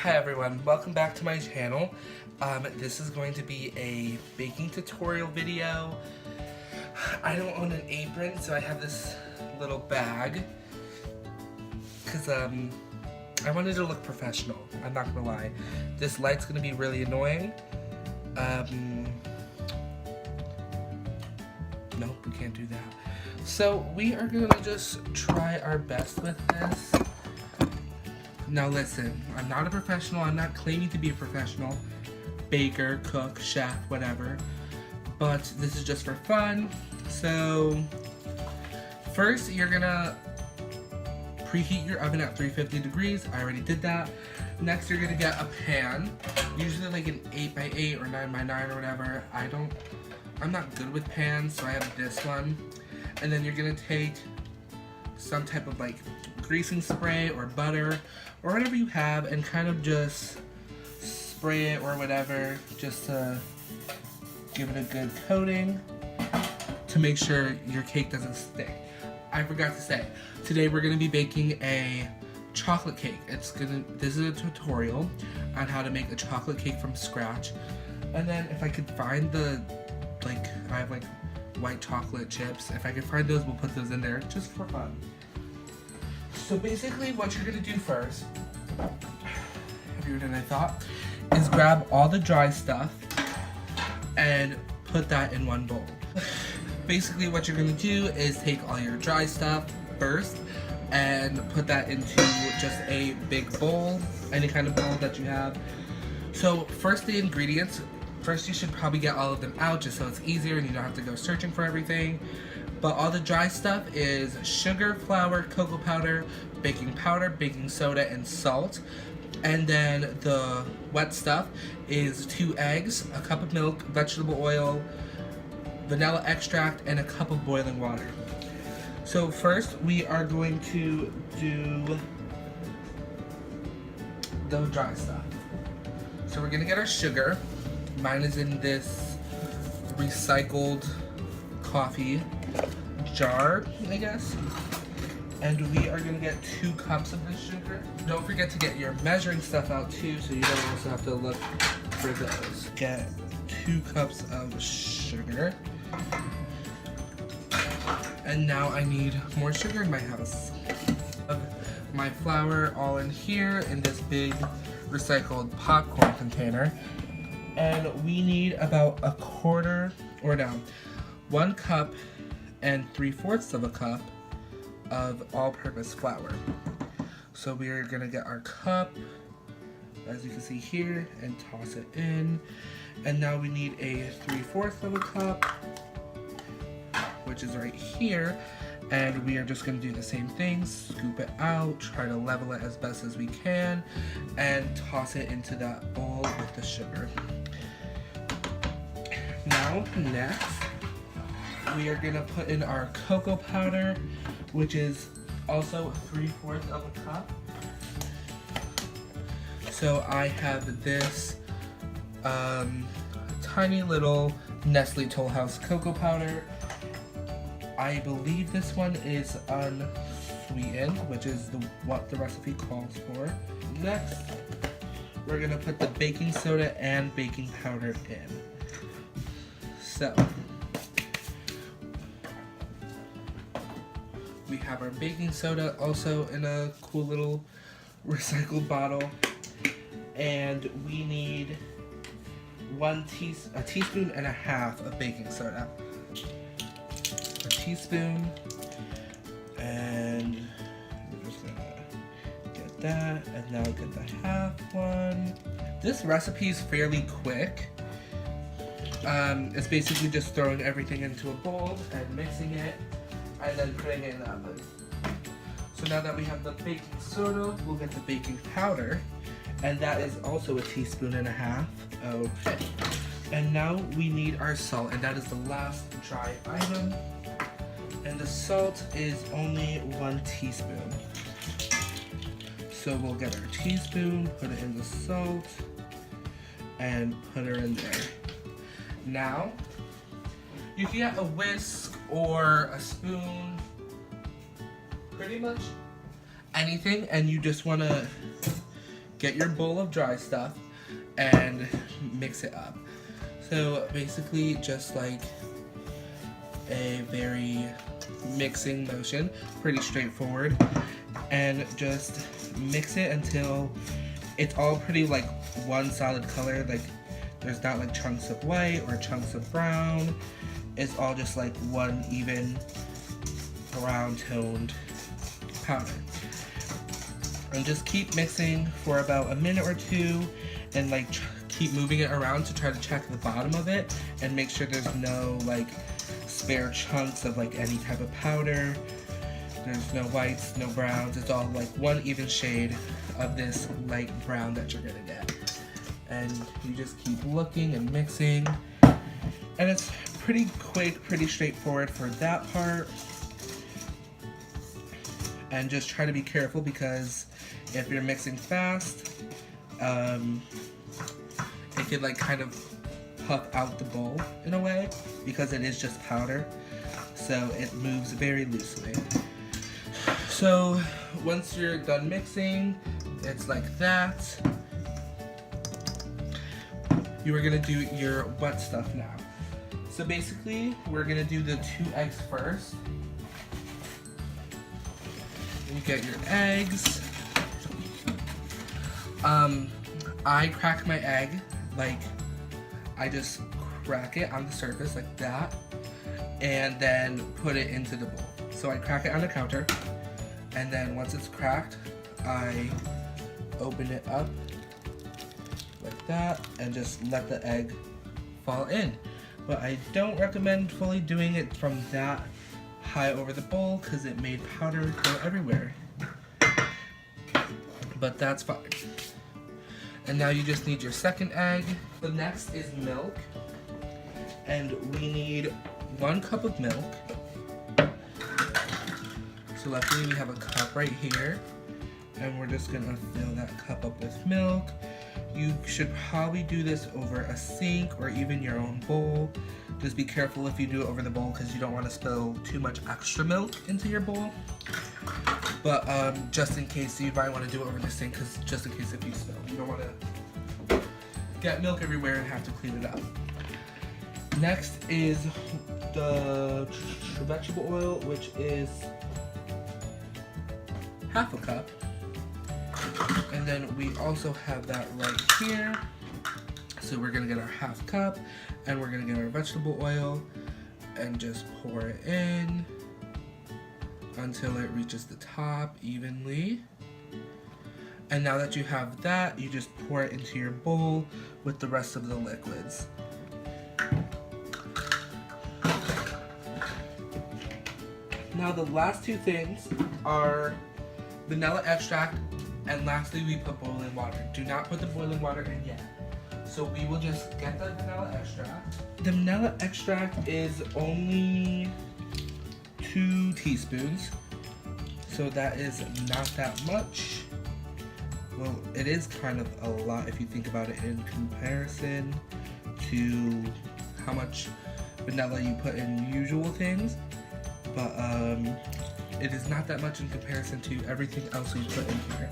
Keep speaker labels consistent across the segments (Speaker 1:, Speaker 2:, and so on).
Speaker 1: Hi everyone, welcome back to my channel. This is going to be a baking tutorial video. I don't own an apron, so I have this little bag because I wanted to look professional. I'm not gonna lie. This light's gonna be really annoying. Nope, we can't do that. So we are gonna just try our best with this. Now listen, I'm not a professional, I'm not claiming to be a professional baker, cook, chef, whatever, but this is just for fun. So first you're gonna preheat your oven at 350 degrees. I already did that. Next you're gonna get a pan, usually like an 8x8 or 9x9 or whatever. I'm not good with pans, so I have this one. And then you're gonna take some type of like greasing spray or butter or whatever you have and kind of just spray it or whatever just to give it a good coating to make sure your cake doesn't stick. I forgot to say, today we're gonna be baking a chocolate cake. This is a tutorial on how to make a chocolate cake from scratch. And then if I could find I have like white chocolate chips. If I can find those, we'll put those in there just for fun. So basically what you're gonna do first, heavier than I thought, is grab all the dry stuff and put that in one bowl. Basically what you're gonna do is take all your dry stuff first and put that into just a big bowl, any kind of bowl that you have. So first the ingredients, first you should probably get all of them out just so it's easier and you don't have to go searching for everything. But all the dry stuff is sugar, flour, cocoa powder, baking soda, and salt. And then the wet stuff is 2 eggs, a cup of milk, vegetable oil, vanilla extract, and a cup of boiling water. So first we are going to do the dry stuff. So we're gonna get our sugar. Mine is in this recycled coffee jar, I guess. And we are gonna get 2 cups of this sugar. Don't forget to get your measuring stuff out too, so you don't also have to look for those. Get 2 cups of sugar. And now I need more sugar in my house. My flour all in here in this big recycled popcorn container. And we need about 1 cup and 3/4 of a cup of all-purpose flour. So we are gonna get our cup, as you can see here, and toss it in. And now we need a 3/4 of a cup, which is right here. And we are just gonna do the same thing, scoop it out, try to level it as best as we can, and toss it into that bowl with the sugar. Now, next, we are gonna put in our cocoa powder, which is also 3/4 of a cup. So I have this tiny little Nestle Toll House cocoa powder. I believe this one is unsweetened, which is what the recipe calls for. Next, we're gonna put the baking soda and baking powder in. So, we have our baking soda also in a cool little recycled bottle. And we need a teaspoon and a half of baking soda. A teaspoon, and we're just gonna get that, and now get the half one. This recipe is fairly quick. It's basically just throwing everything into a bowl and mixing it, and then putting it in the oven. So now that we have the baking soda, we'll get the baking powder, and that is also a teaspoon and a half. Okay. And now we need our salt, and that is the last dry item. And the salt is only 1 teaspoon. So we'll get our teaspoon, put it in the salt, and put her in there. Now, you can get a whisk or a spoon, pretty much anything, and you just want to get your bowl of dry stuff and mix it up. So basically just like a very mixing motion, pretty straightforward, and just mix it until it's all pretty like one solid color, like there's not like chunks of white or chunks of brown. It's all just like one even brown toned powder. And just keep mixing for about a minute or two, and like keep moving it around to try to check the bottom of it and make sure there's no like spare chunks of like any type of powder. There's no whites, no browns. It's all like one even shade of this light brown that you're gonna get. And you just keep looking and mixing. And it's pretty quick, pretty straightforward for that part. And just try to be careful, because if you're mixing fast, it could like kind of puff out the bowl in a way, because it is just powder, so it moves very loosely. So once you're done mixing, it's like that. You are gonna do your wet stuff now. So basically, we're gonna do the 2 eggs first. You get your eggs. I crack my egg, like I just crack it on the surface like that, and then put it into the bowl. So I crack it on the counter, and then once it's cracked, I open it up like that and just let the egg fall in. But I don't recommend fully doing it from that high over the bowl, because it made powder go everywhere. But that's fine. And now you just need your second egg. The next is milk. And we need 1 cup of milk. So luckily we have a cup right here. And we're just gonna fill that cup up with milk. You should probably do this over a sink or even your own bowl. Just be careful if you do it over the bowl, because you don't want to spill too much extra milk into your bowl. But just in case, you might want to do it over the sink, because just in case if you spill, you don't want to get milk everywhere and have to clean it up. Next is the vegetable oil, which is half a cup. And then we also have that right here. So we're gonna get our half cup, and we're gonna get our vegetable oil and just pour it in until it reaches the top evenly. And now that you have that, you just pour it into your bowl with the rest of the liquids. Now the last 2 things are vanilla extract, and lastly we put boiling water. Do not put the boiling water in yet. So we will just get the vanilla extract. The vanilla extract is only 2 teaspoons. So that is not that much. Well, it is kind of a lot if you think about it in comparison to how much vanilla you put in usual things. But it is not that much in comparison to everything else we put in here.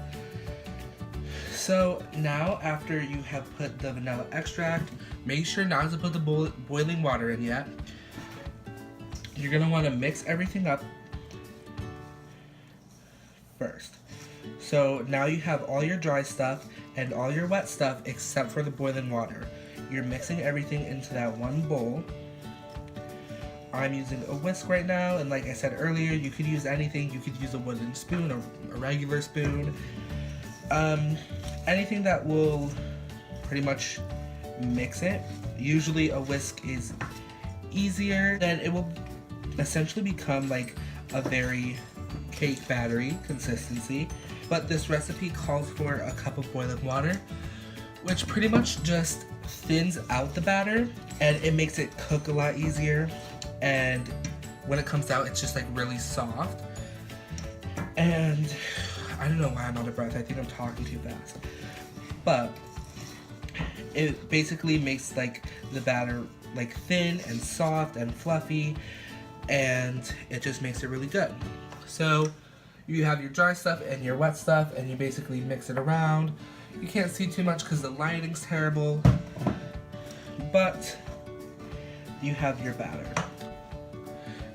Speaker 1: So now, after you have put the vanilla extract, make sure not to put the boiling water in yet. You're gonna want to mix everything up first. So now you have all your dry stuff and all your wet stuff except for the boiling water. You're mixing everything into that one bowl. I'm using a whisk right now, and like I said earlier, you could use anything. You could use a wooden spoon or a regular spoon. Anything that will pretty much mix it. Usually a whisk is easier, then it will essentially become like a very cake battery consistency. But this recipe calls for a cup of boiling water, which pretty much just thins out the batter, and it makes it cook a lot easier. And when it comes out, it's just like really soft. And I don't know why I'm out of breath. I think I'm talking too fast. But it basically makes like the batter like thin and soft and fluffy, and it just makes it really good. So you have your dry stuff and your wet stuff, and you basically mix it around. You can't see too much because the lighting's terrible, but you have your batter.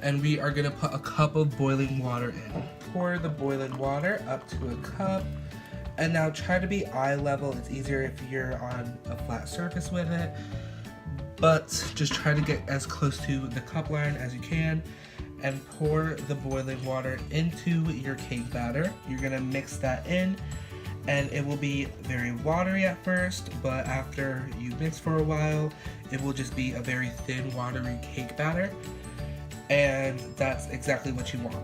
Speaker 1: And we are gonna put a cup of boiling water in. Pour the boiling water up to a cup, and now try to be eye level. It's easier if you're on a flat surface with it, but just try to get as close to the cup line as you can, and pour the boiling water into your cake batter. You're gonna mix that in, and it will be very watery at first, but after you mix for a while, it will just be a very thin, watery cake batter, and that's exactly what you want.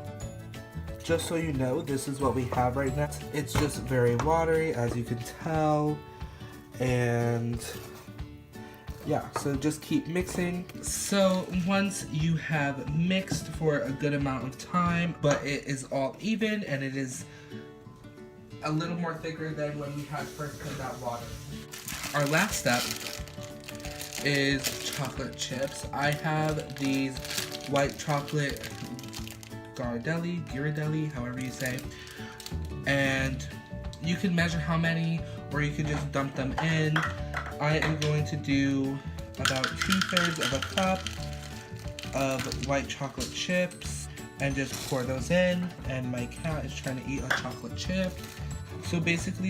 Speaker 1: Just so you know, this is what we have right now. It's just very watery, as you can tell, and yeah, so just keep mixing. So once you have mixed for a good amount of time, but it is all even and it is a little more thicker than when we had first put that water. Our last step is chocolate chips. I have these white chocolate Ghirardelli, however you say, and you can measure how many, or you can just dump them in. I am going to do about 2/3 of a cup of white chocolate chips and just pour those in, and my cat is trying to eat a chocolate chip. So basically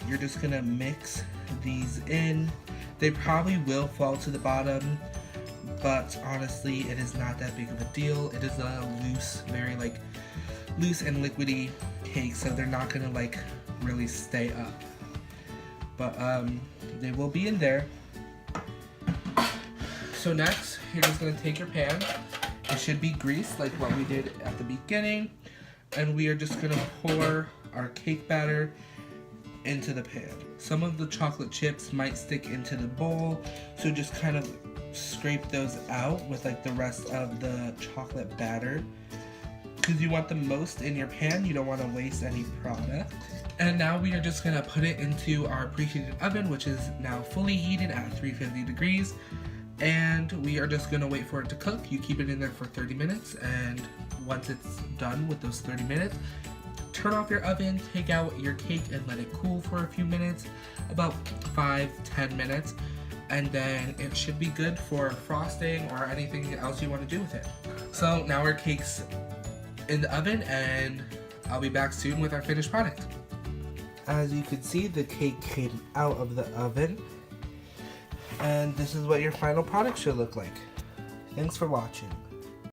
Speaker 1: you're just gonna mix these in. They probably will fall to the bottom, but honestly it is not that big of a deal. It is a loose, very loose and liquidy cake, so they're not gonna really stay up. But they will be in there. So next, you're just gonna take your pan. It should be greased like what we did at the beginning, and we are just gonna pour our cake batter into the pan. Some of the chocolate chips might stick into the bowl, so just kind of scrape those out with the rest of the chocolate batter, because you want the most in your pan. You don't want to waste any product. And now we are just gonna put it into our preheated oven, which is now fully heated at 350 degrees. And we are just gonna wait for it to cook. You keep it in there for 30 minutes, and once it's done with those 30 minutes, turn off your oven, take out your cake and let it cool for a few minutes, about 5-10 minutes, and then it should be good for frosting or anything else you want to do with it. So now our cake's in the oven, and I'll be back soon with our finished product. As you can see, the cake came out of the oven, and this is what your final product should look like. Thanks for watching.